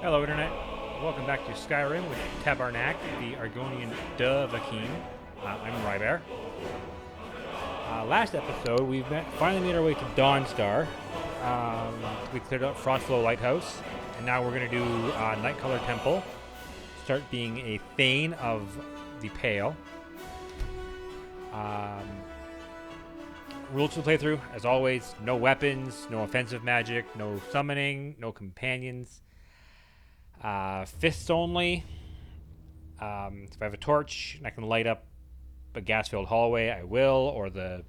Hello, Internet. Welcome back to Skyrim with Tabar-Nak, the Argonian Duhvakiin. I'm Rybear. Last episode, finally made our way to Dawnstar. We cleared up Frostflow Lighthouse, and now we're going to do Nightcolor Temple. Start being a Thane of the Pale. Rules to the playthrough, as always, no weapons, no offensive magic, no summoning, no companions. Fists only. If I have a torch and I can light up a gas-filled hallway, I will, or the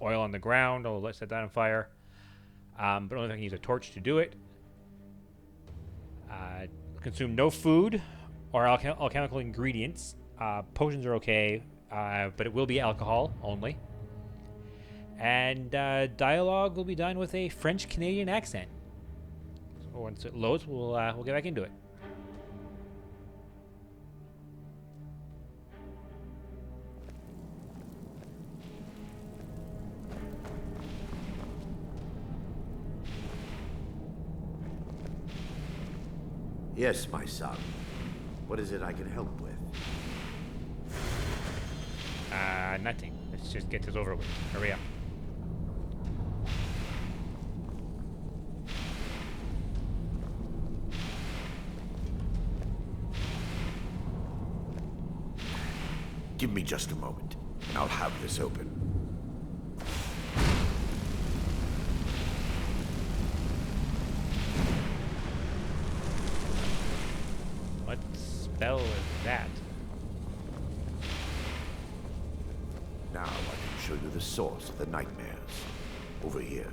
oil on the ground, I'll set that on fire. But only if I can use a torch to do it. Consume no food or alchemical ingredients. Potions are okay, but it will be alcohol only. And dialogue will be done with a French-Canadian accent. So once it loads, we'll get back into it. Yes, my son. What is it I can help with? Nothing. Let's just get this over with. Hurry up. Give me just a moment, and I'll have this open. What spell is that? Now I can show you the source of the nightmares. Over here.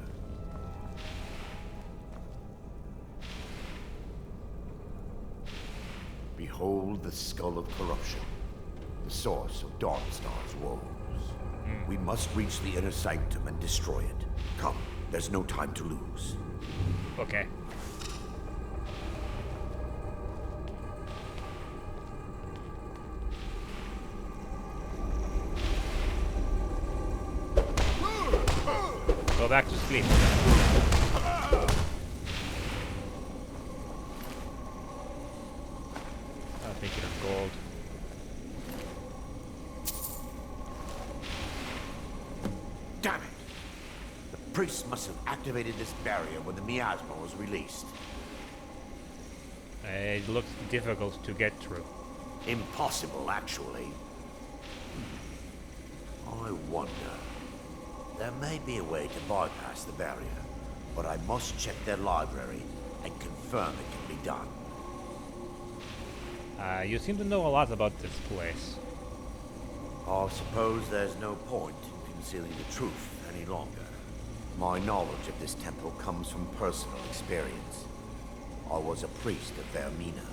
Behold the skull of corruption. The source of Dawnstar's woes. We must reach the inner sanctum and destroy it. Come, there's no time to lose. Okay. Go back to sleep. I'll take it of gold. Damn it! The priest must have activated this barrier when the miasma was released. It looks difficult to get through. Impossible, actually. I wonder. There may be a way to bypass the barrier, but I must check their library and confirm it can be done. You seem to know a lot about this place. I suppose there's no point in concealing the truth any longer. My knowledge of this temple comes from personal experience. I was a priest of Vermina.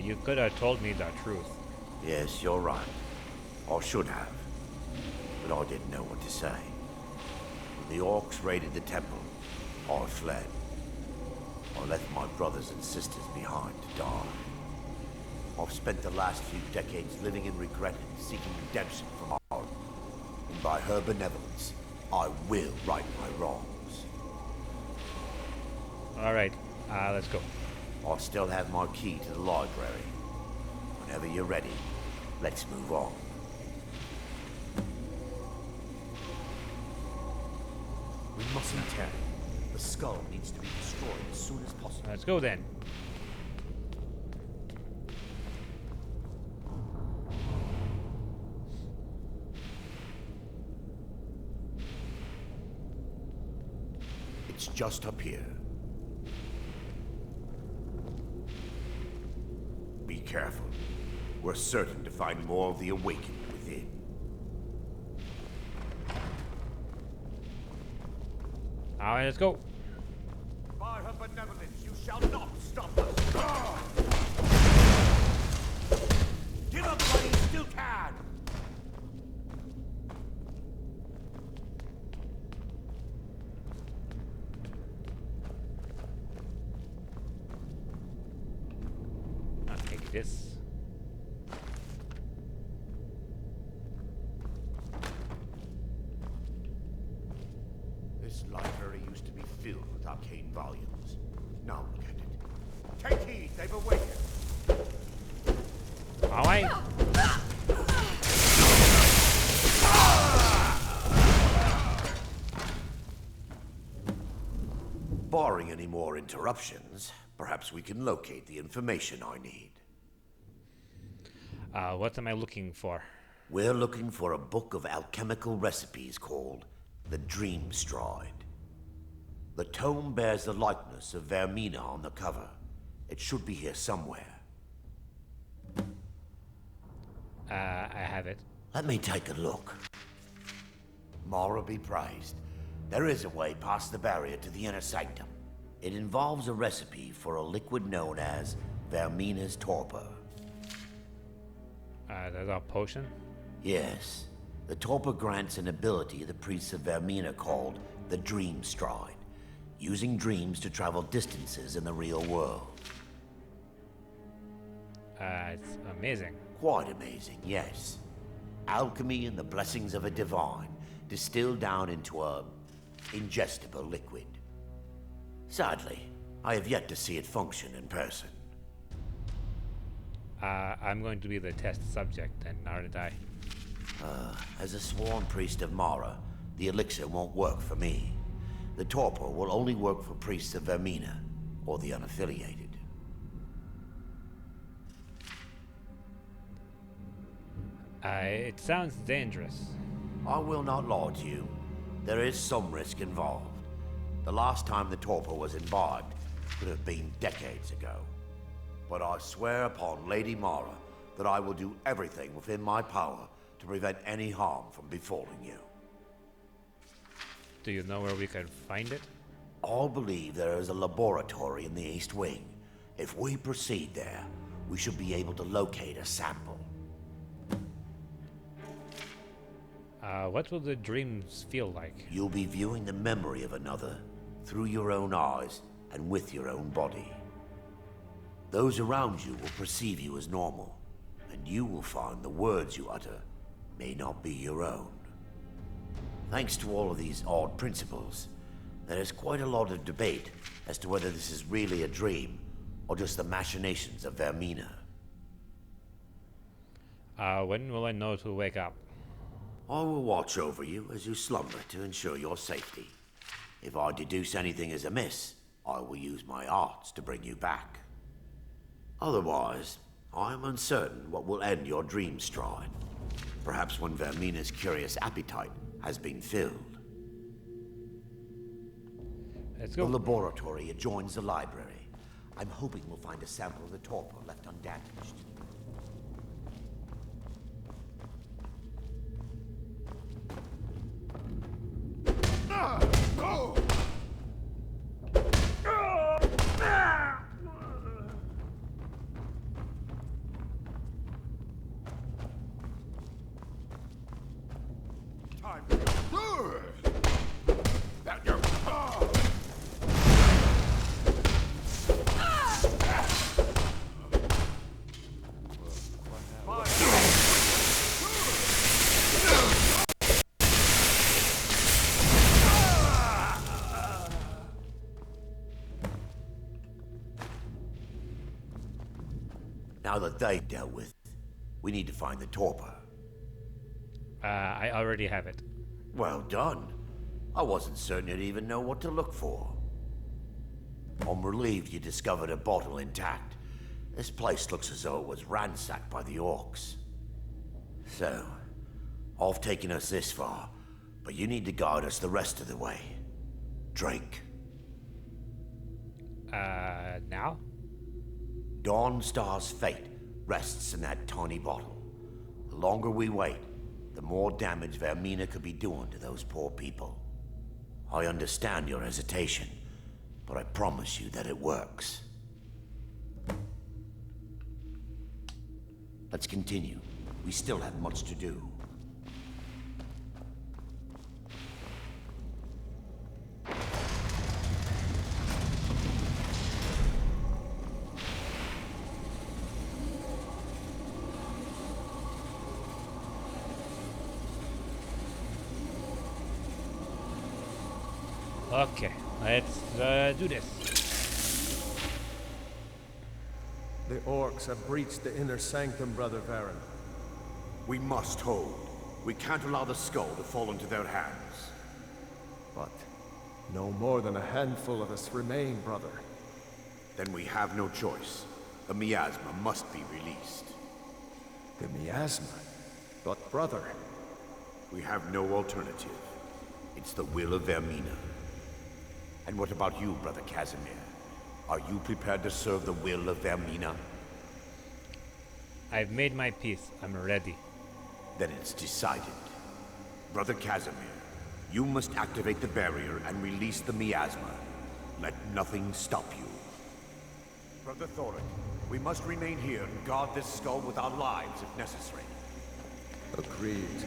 You could have told me the truth. Yes, you're right. I should have. But I didn't know what to say. When the orcs raided the temple, I fled. I left my brothers and sisters behind to die. I've spent the last few decades living in regret and seeking redemption from our... And by her benevolence, I will right my wrongs. Alright, let's go. I still have my key to the library. Whenever you're ready, let's move on. We mustn't tarry. The skull needs to be destroyed as soon as possible. Let's go then. It's just up here. Be careful. We're certain to find more of the awakened within. Alright, let's go. By her benevolence, you shall not stop us! Give up while you still can! I'll take this. This library used to be filled with arcane volumes. Now look at it. Take heed, they've awakened. All right. Barring any more interruptions, perhaps we can locate the information I need. What am I looking for? We're looking for a book of alchemical recipes called the Dream Stride. The tome bears the likeness of Vermina on the cover. It should be here somewhere. I have it. Let me take a look. Mara be praised. There is a way past the barrier to the inner sanctum. It involves a recipe for a liquid known as Vermina's torpor. That's our potion? Yes. The torpor grants an ability the priests of Vermina called the Dream Stride, using dreams to travel distances in the real world. It's amazing. Quite amazing, yes. Alchemy and the blessings of a divine, distilled down into a ingestible liquid. Sadly, I have yet to see it function in person. I'm going to be the test subject then, aren't I? As a sworn priest of Mara, the elixir won't work for me. The torpor will only work for priests of Vermina, or the unaffiliated. It sounds dangerous. I will not lie to you. There is some risk involved. The last time the torpor was imbibed could have been decades ago. But I swear upon Lady Mara that I will do everything within my power to prevent any harm from befalling you. Do you know where we can find it? I believe there is a laboratory in the East Wing. If we proceed there, we should be able to locate a sample. What will the dreams feel like? You'll be viewing the memory of another through your own eyes and with your own body. Those around you will perceive you as normal, and you will find the words you utter may not be your own. Thanks to all of these odd principles, there is quite a lot of debate as to whether this is really a dream or just the machinations of Vermina. When will I know to wake up? I will watch over you as you slumber to ensure your safety. If I deduce anything is amiss, I will use my arts to bring you back. Otherwise, I am uncertain what will end your dream stride. Perhaps when Vermina's curious appetite has been filled. Let's go. The laboratory adjoins the library. I'm hoping we'll find a sample of the torpor left undamaged. Now that they've dealt with, we need to find the torpor. I already have it. Well done. I wasn't certain you'd even know what to look for. I'm relieved you discovered a bottle intact. This place looks as though it was ransacked by the orcs. So, I've taken us this far, but you need to guide us the rest of the way. Drink. Now? Dawnstar's fate rests in that tiny bottle. The longer we wait, the more damage Vermina could be doing to those poor people. I understand your hesitation, but I promise you that it works. Let's continue. We still have much to do. Okay, let's do this. The orcs have breached the inner sanctum, Brother Varen. We must hold. We can't allow the skull to fall into their hands. But no more than a handful of us remain, brother. Then we have no choice. The miasma must be released. The miasma? But brother... We have no alternative. It's the will of Vermina. And what about you, Brother Casimir? Are you prepared to serve the will of Vermina? I've made my peace. I'm ready. Then it's decided. Brother Casimir, you must activate the barrier and release the miasma. Let nothing stop you. Brother Thoric, we must remain here and guard this skull with our lives if necessary. Agreed.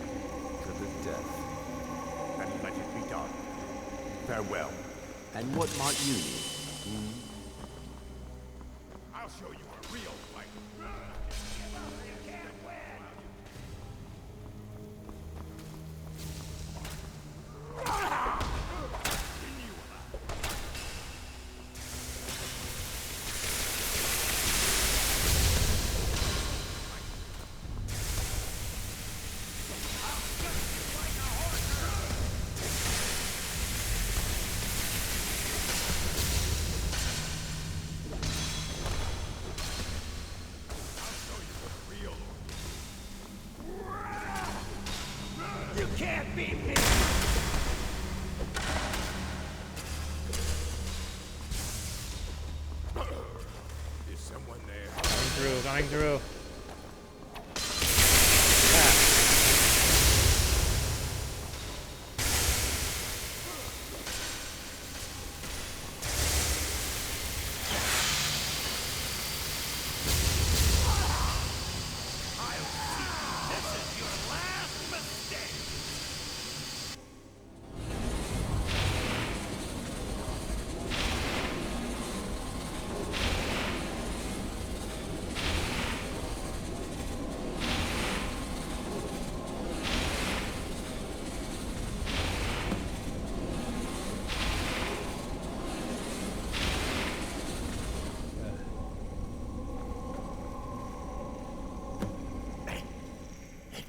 To the death. Then let it be done. Farewell. And what might you need? I'll show you a real fight. You can't beat me! Is someone there? Coming through.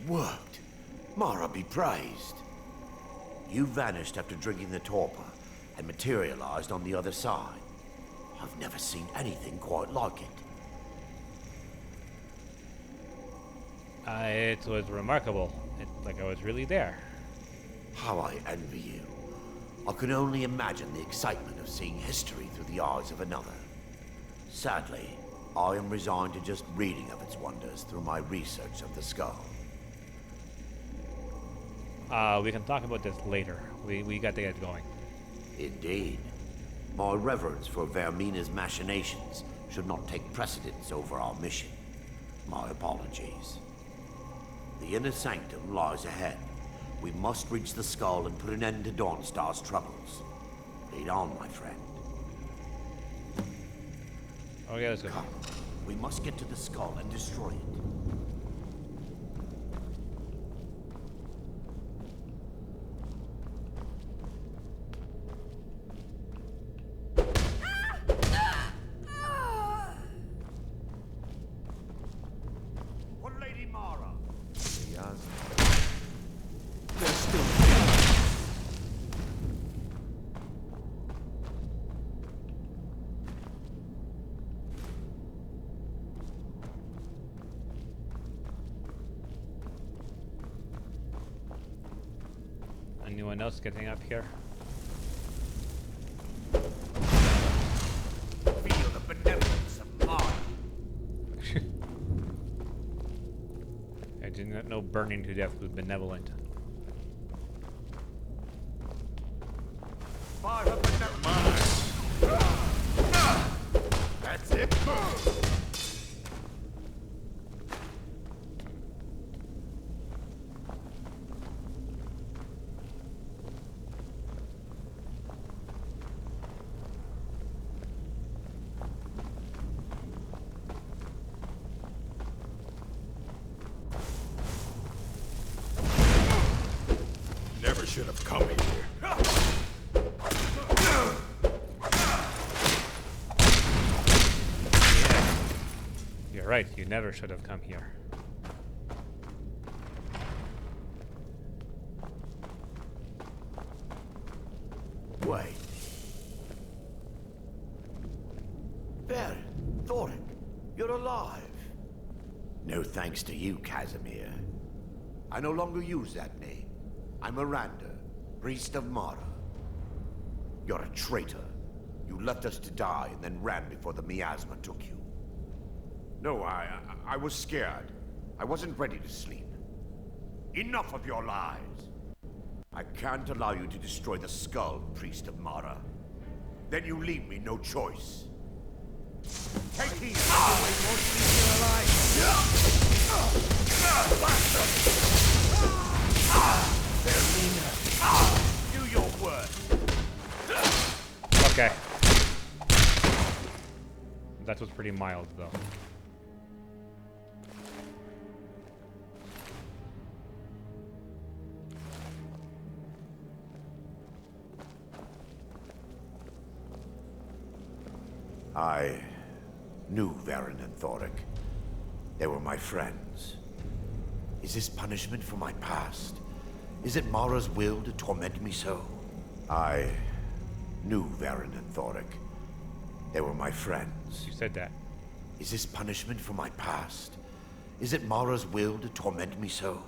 Worked. Mara be praised. You vanished after drinking the torpor and materialized on the other side. I've never seen anything quite like it. It was remarkable. Like I was really there. How I envy you. I can only imagine the excitement of seeing history through the eyes of another. Sadly, I am resigned to just reading of its wonders through my research of the skull. We can talk about this later. We got to get going. Indeed. My reverence for Vermina's machinations should not take precedence over our mission. My apologies. The inner sanctum lies ahead. We must reach the skull and put an end to Dawnstar's troubles. Lead on, my friend. Okay, let's go. Come. We must get to the skull and destroy it. Anyone else getting up here? Feel the benevolence of Mara. I did not know burning to death was benevolent. Fire of benevolence. That's it. Never should have come here. right. You never should have come here. Wait. There, Thorin, you're alive. No thanks to you, Casimir. I no longer use that name. I'm Miranda, priest of Mara. You're a traitor. You left us to die and then ran before the miasma took you. No, I was scared. I wasn't ready to sleep. Enough of your lies. I can't allow you to destroy the skull, priest of Mara. Then you leave me no choice. Take heed! Do your work. Okay. That was pretty mild, though. I knew Varen and Thoric. They were my friends. Is this punishment for my past? Is it Mara's will to torment me so? I knew Varen and Thoric. They were my friends. You said that. Is this punishment for my past? Is it Mara's will to torment me so?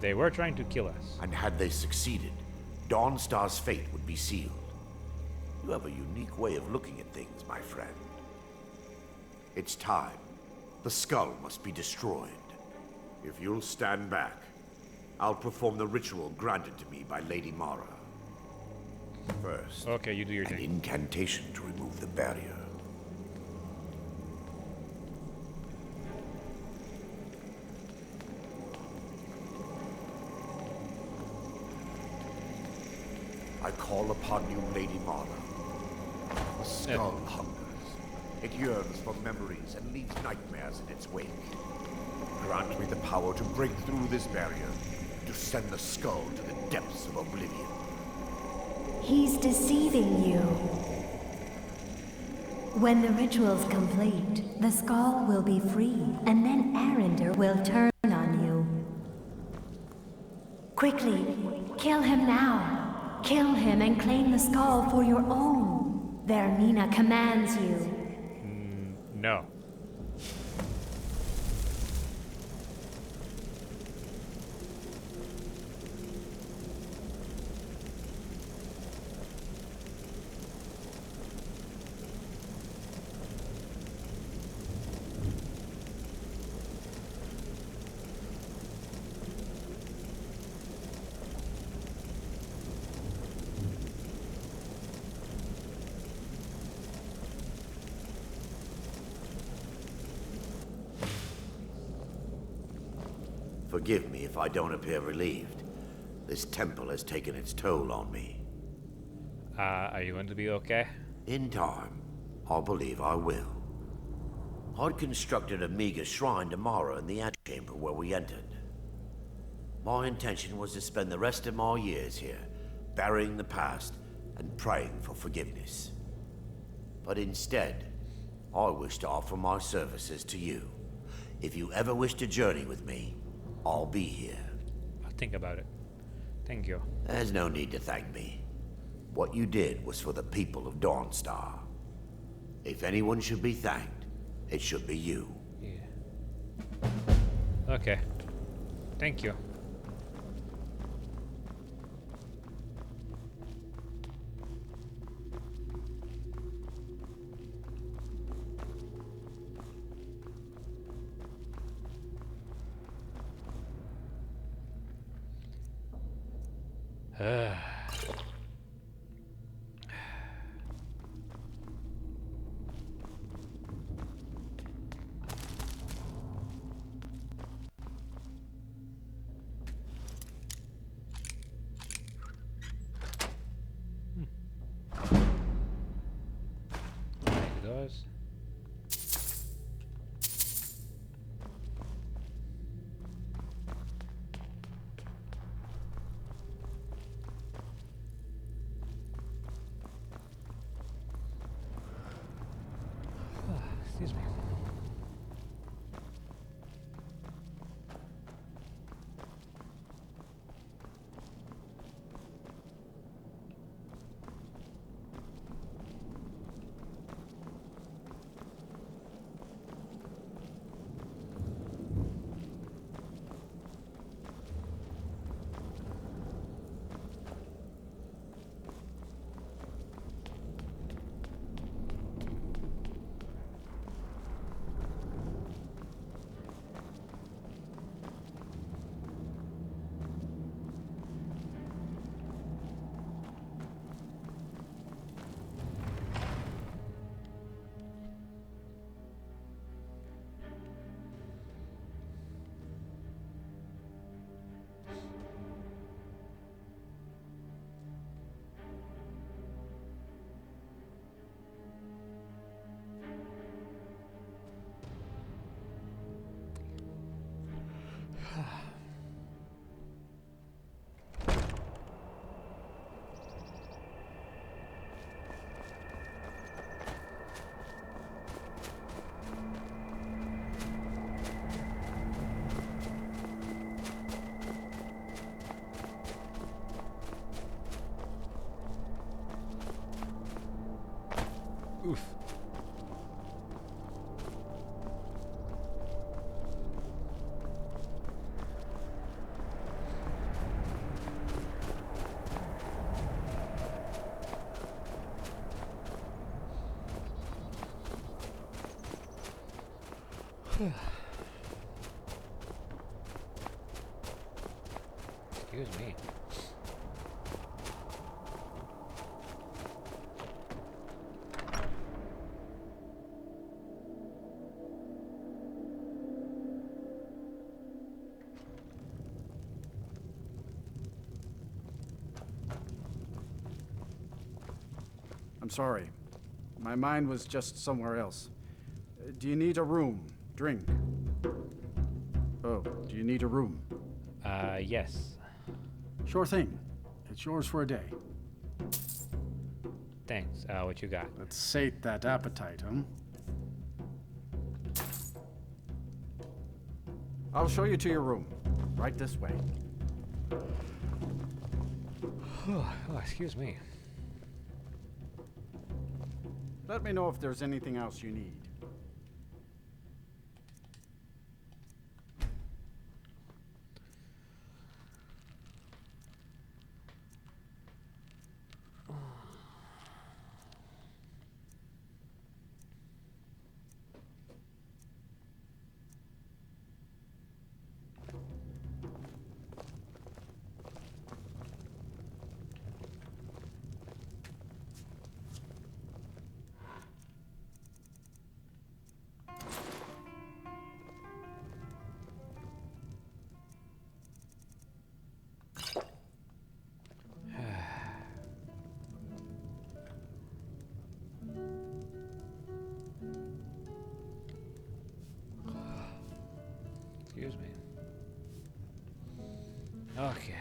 They were trying to kill us. And had they succeeded, Dawnstar's fate would be sealed. You have a unique way of looking at things, my friend. It's time. The skull must be destroyed. If you'll stand back, I'll perform the ritual granted to me by Lady Mara. First, Okay, you do your an thing. incantation to remove the barrier. I call upon you, Lady Mara. The skull hungers. It yearns for memories and leaves nightmares in its wake. Grant me the power to break through this barrier, to send the skull to the depths of oblivion. He's deceiving you. When the ritual's complete, the skull will be free, and then Arender will turn on you. Quickly, kill him now. Kill him and claim the skull for your own. Vermina commands you. No. Forgive me if I don't appear relieved. This temple has taken its toll on me. Are you going to be okay? In time, I believe I will. I'd constructed a meager shrine to Mara in the antechamber where we entered. My intention was to spend the rest of my years here, burying the past and praying for forgiveness. But instead, I wish to offer my services to you. If you ever wish to journey with me, I'll be here. I'll think about it. Thank you. There's no need to thank me. What you did was for the people of Dawnstar. If anyone should be thanked, it should be you. Yeah. Okay. Thank you. Take those. Oof. Excuse me. I'm sorry. My mind was just somewhere else. Do you need a room? Drink? Oh, do you need a room? Yes. Sure thing. It's yours for a day. Thanks. What you got? Let's sate that appetite, huh? I'll show you to your room. Right this way. Oh, excuse me. Let me know if there's anything else you need. Excuse me. Okay.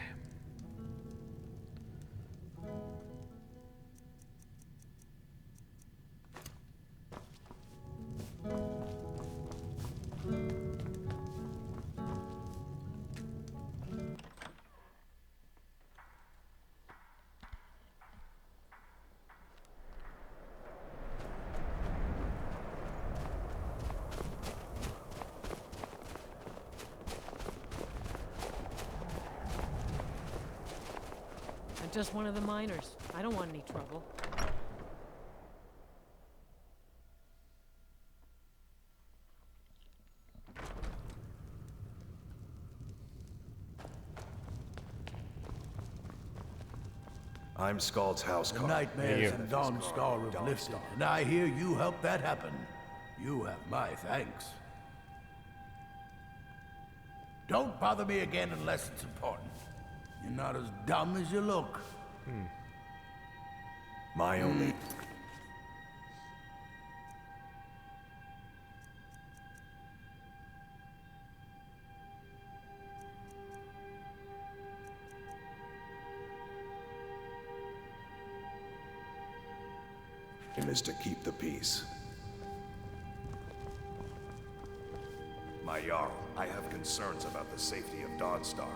I'm just one of the miners. I don't want any trouble. I'm Scald's house The call. nightmares and Dawn Scar have lifted, and I hear you helped that happen. You have my thanks. Don't bother me again unless it's important. You're not as dumb as you look. My only... is to keep the peace. My Jarl, I have concerns about the safety of Dawnstar.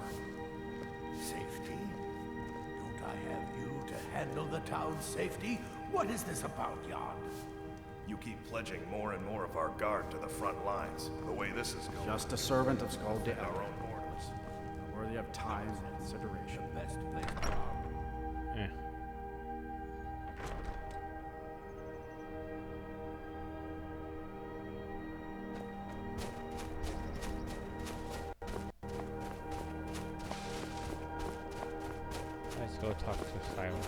Safety? Don't I have you to handle the town's safety? What is this about, Jan? You keep pledging more and more of our guard to the front lines. The way this is going... Just a servant of Skull in our own borders. worthy of time and consideration. Best place to arm. Eh. Let's go talk to Silas.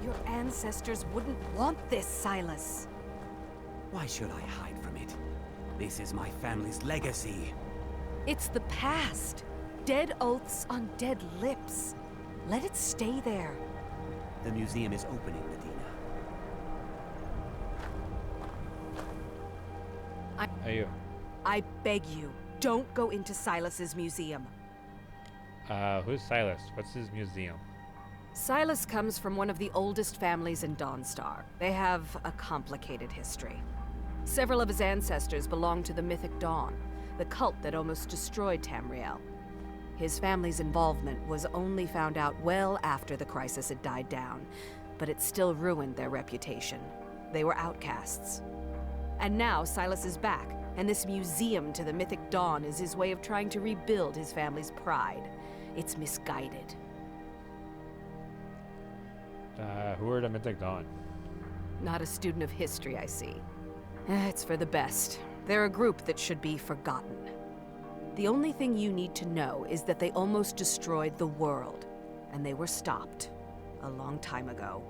Your ancestors wouldn't want this, Silas. Why should I hide from it? This is my family's legacy. It's the past. Dead oaths on dead lips. Let it stay there. The museum is opening, Medina. Are you? I beg you, don't go into Silas's museum. Who's Silas? What's his museum? Silas comes from one of the oldest families in Dawnstar. They have a complicated history. Several of his ancestors belong to the mythic Dawn, the cult that almost destroyed Tamriel. His family's involvement was only found out well after the crisis had died down, but it still ruined their reputation. They were outcasts. And now Silas is back, and this museum to the mythic Dawn is his way of trying to rebuild his family's pride. It's misguided. Who are the Mythic Dawn? Not a student of history, I see. It's for the best. They're a group that should be forgotten. The only thing you need to know is that they almost destroyed the world, and they were stopped a long time ago.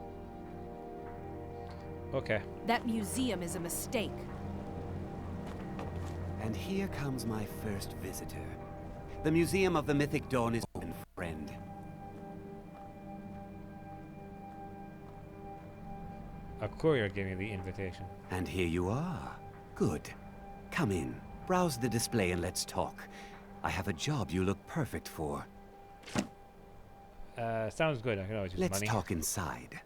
Okay. That museum is a mistake. And here comes my first visitor. The Museum of the Mythic Dawn is open, friend. A courier gave me the invitation. And here you are. Good. Come in, browse the display and let's talk. I have a job you look perfect for. Sounds good. I can always use Let's money. talk inside.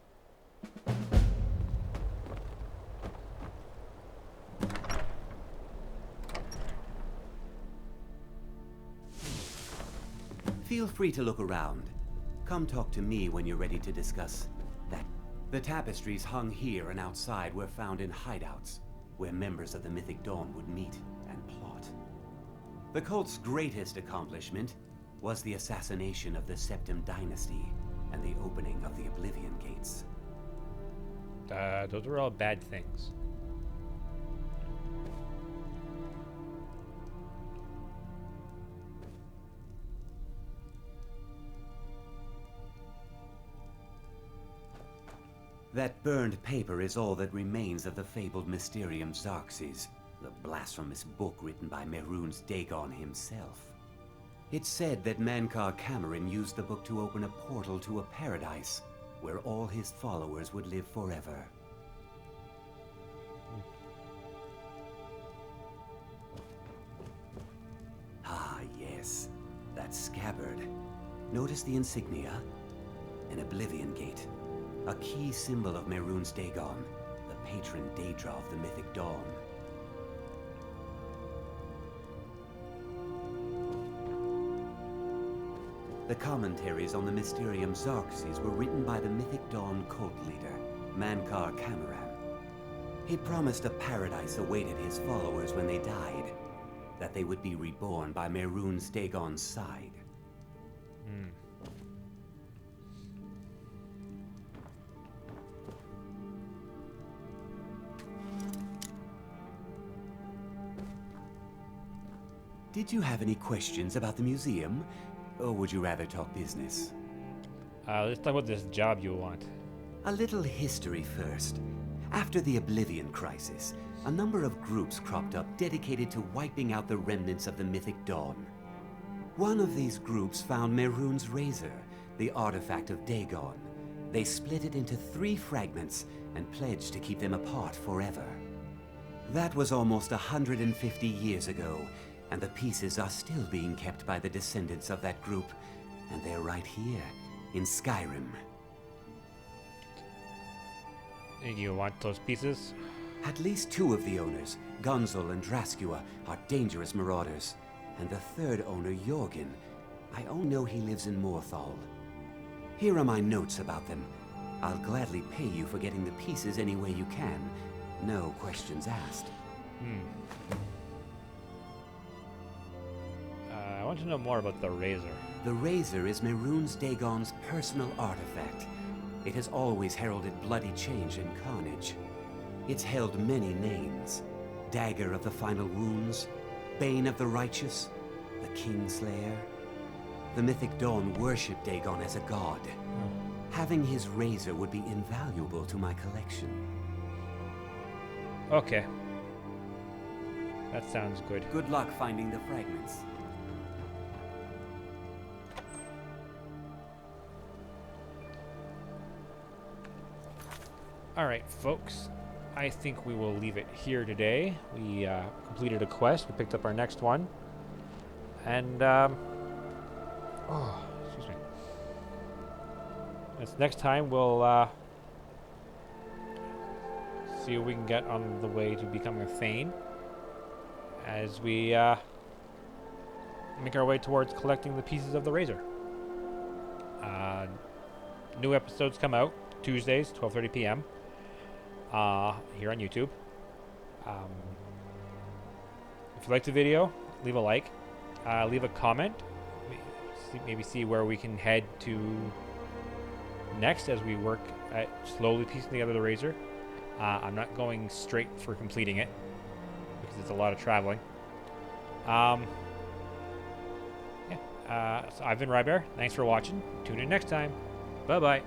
Feel free to look around. Come talk to me when you're ready to discuss that. The tapestries hung here and outside were found in hideouts, where members of the Mythic Dawn would meet and plot. The cult's greatest accomplishment was the assassination of the Septim Dynasty and the opening of the Oblivion Gates. Those were all bad things. That burned paper is all that remains of the fabled Mysterium Xarxes, the blasphemous book written by Mehrunes Dagon himself. It's said that Mankar Cameron used the book to open a portal to a paradise where all his followers would live forever. Ah, yes. That scabbard. Notice the insignia? An Oblivion Gate. A key symbol of Mehrunes Dagon, the patron Daedra of the Mythic Dawn. The commentaries on the Mysterium Xarxes were written by the Mythic Dawn cult leader, Mankar Cameron. He promised a paradise awaited his followers when they died, that they would be reborn by Mehrunes Dagon's side. Did you have any questions about the museum? Or would you rather talk business? Let's talk about this job you want. A little history first. After the Oblivion Crisis, a number of groups cropped up dedicated to wiping out the remnants of the Mythic Dawn. One of these groups found Mehrunes' razor, the artifact of Dagon. They split it into 3 fragments and pledged to keep them apart forever. That was almost 150 years ago, and the pieces are still being kept by the descendants of that group, and they're right here, in Skyrim. You want those pieces? At least 2 of the owners, Gunzel and Draskua, are dangerous marauders, and the 3rd owner, Jorgen, I only know he lives in Morthal. Here are my notes about them. I'll gladly pay you for getting the pieces any way you can. No questions asked. I want to know more about the razor. The razor is Mehrunes Dagon's personal artifact. It has always heralded bloody change and carnage. It's held many names. Dagger of the Final Wounds, Bane of the Righteous, the Kingslayer. The Mythic Dawn worshipped Dagon as a god. Having his razor would be invaluable to my collection. Okay. That sounds good. Good luck finding the fragments. Alright, folks. I think we will leave it here today. We completed a quest. We picked up our next one. And, excuse me. Next time we'll see what we can get on the way to becoming a Thane as we make our way towards collecting the pieces of the Razor. New episodes come out Tuesdays, 12:30 p.m. Here on YouTube. If you liked the video, leave a like, leave a comment, maybe see where we can head to next as we work at slowly piecing together the Razor. I'm not going straight for completing it because it's a lot of traveling. So I've been Rybear. Thanks for watching. Tune in next time. Bye-bye.